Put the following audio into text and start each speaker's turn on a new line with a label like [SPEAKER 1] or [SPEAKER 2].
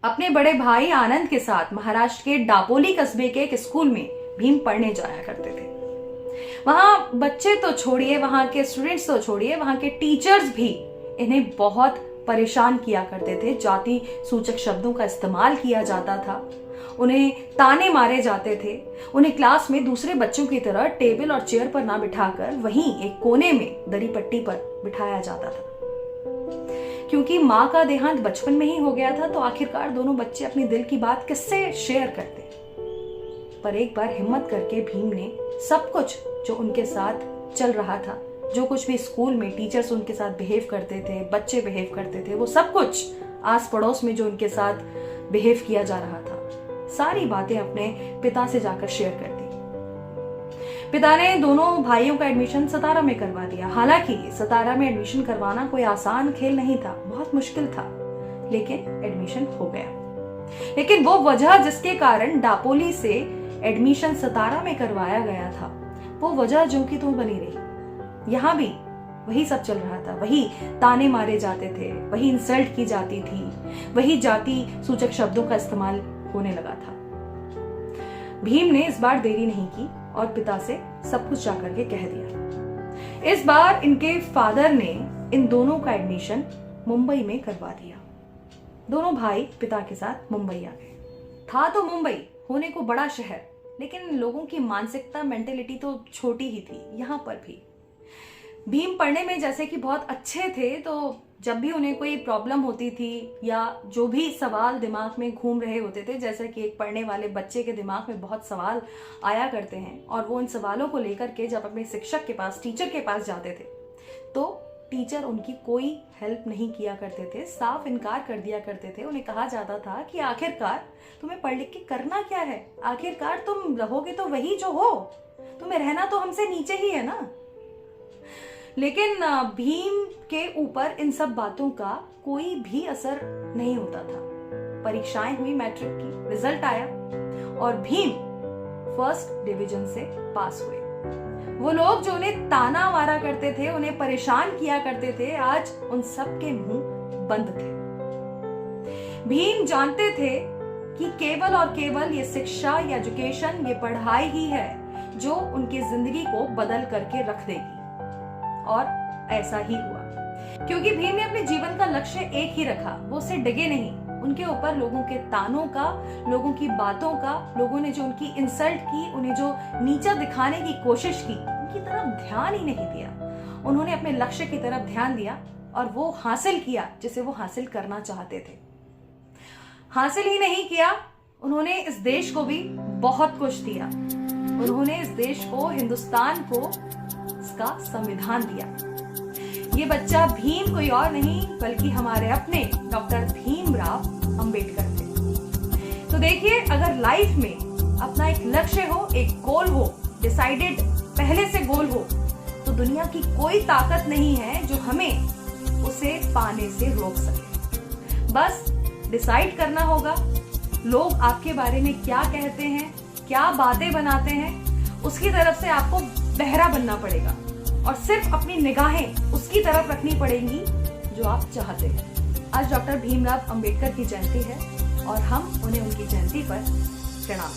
[SPEAKER 1] अपने बड़े भाई आनंद के साथ महाराष्ट्र के डापोली कस्बे के एक स्कूल में भीम पढ़ने जाया करते थे। वहां बच्चे तो छोड़िए, वहां के स्टूडेंट्स तो छोड़िए, वहां के टीचर्स भी इन्हें बहुत परेशान किया करते थे। जाति सूचक शब्दों का इस्तेमाल किया जाता था, उन्हें ताने मारे जाते थे, उन्हें क्लास में दूसरे बच्चों की तरह टेबल और चेयर पर ना बिठाकर वहीं एक कोने में दरी पट्टी पर बिठाया जाता था। क्योंकि माँ का देहांत बचपन में ही हो गया था, तो आखिरकार दोनों बच्चे अपनी दिल की बात किससे शेयर करते। पर एक बार हिम्मत करके भीम ने सब कुछ जो उनके साथ चल रहा था, जो कुछ भी स्कूल में टीचर्स उनके साथ बिहेव करते थे, बच्चे बिहेव करते थे, वो सब कुछ आस पड़ोस में जो उनके साथ बिहेव किया जा रहा था, सारी बातें अपने पिता से जाकर शेयर कर दी। पिता ने दोनों भाइयों का एडमिशन सतारा में करवा दिया। हालांकि सतारा में एडमिशन करवाना कोई आसान खेल नहीं था, बहुत मुश्किल था, लेकिन एडमिशन हो गया। लेकिन वो वजह जिसके कारण डापोली से एडमिशन सतारा में करवाया गया था, वो वजह जो की तो बनी रही। यहाँ भी वही सब चल रहा था, वही ताने मारे जाते थे, वही इंसल्ट की जाती थी, वही जाति सूचक शब्दों का इस्तेमाल होने लगा था। भीम ने इस बार देरी नहीं की और पिता से सब कुछ जाकर के कह दिया। इस बार इनके फादर ने इन दोनों का एडमिशन मुंबई में करवा दिया। दोनों भाई पिता के साथ मुंबई आ गए। था तो मुंबई होने को बड़ा शहर, लेकिन लोगों की मानसिकता, मेंटेलिटी तो छोटी ही थी। यहाँ पर भी भीम पढ़ने में जैसे कि बहुत अच्छे थे, तो जब भी उन्हें कोई प्रॉब्लम होती थी या जो भी सवाल दिमाग में घूम रहे होते थे, जैसे कि एक पढ़ने वाले बच्चे के दिमाग में बहुत सवाल आया करते हैं, और वो उन सवालों को लेकर के जब अपने शिक्षक के पास, टीचर के पास जाते थे, तो टीचर उनकी कोई हेल्प नहीं किया करते थे, साफ इनकार कर दिया करते थे। उन्हें कहा जाता था कि आखिरकार तुम्हें पढ़ लिख के करना क्या है, आखिरकार तुम रहोगे तो वही जो हो, तुम्हें रहना तो हमसे नीचे ही है ना। लेकिन भीम के ऊपर इन सब बातों का कोई भी असर नहीं होता था। परीक्षाएं हुई, मैट्रिक की रिजल्ट आया और भीम फर्स्ट डिवीजन से पास हुए। वो लोग जो उन्हें ताना मारा करते थे, उन्हें परेशान किया करते थे, आज उन सब के मुंह बंद थे। भीम जानते थे कि केवल और केवल ये शिक्षा, ये एजुकेशन, ये पढ़ाई ही है जो उनकी जिंदगी को बदल करके रख देगी। और ऐसा ही हुआ, क्योंकि भीम ने अपने जीवन का लक्ष्य एक ही रखा, वो उससे डिगे नहीं। उनके ऊपर लोगों के तानों का, लोगों की बातों का, लोगों ने जो उनकी इंसल्ट की, उन्हें जो नीचा दिखाने की कोशिश की, उनकी तरफ ध्यान ही नहीं दिया। उन्होंने अपने लक्ष्य की तरफ ध्यान दिया और वो हासिल किया जिसे वो हासिल करना चाहते थे। हासिल ही नहीं किया, उन्होंने इस देश को भी बहुत कुछ दिया। उन्होंने इस देश को, हिंदुस्तान को, इसका संविधान दिया। ये बच्चा भीम कोई और नहीं बल्कि हमारे अपने डॉक्टर भीमराव अंबेडकर थे। तो देखिए, अगर लाइफ में अपना एक लक्ष्य हो, एक गोल हो, डिसाइडेड पहले से गोल हो, तो दुनिया की कोई ताकत नहीं है जो हमें उसे पाने से रोक सके। बस डिसाइड करना होगा, लोग आपके बारे में क्या कहते हैं, क्या बातें बनाते हैं, उसकी तरफ से आपको बहरा बनना पड़ेगा और सिर्फ अपनी निगाहें उसकी तरफ रखनी पड़ेंगी जो आप चाहते हैं। आज डॉक्टर भीमराव अंबेडकर की जयंती है और हम उन्हें उनकी जयंती पर प्रणाम।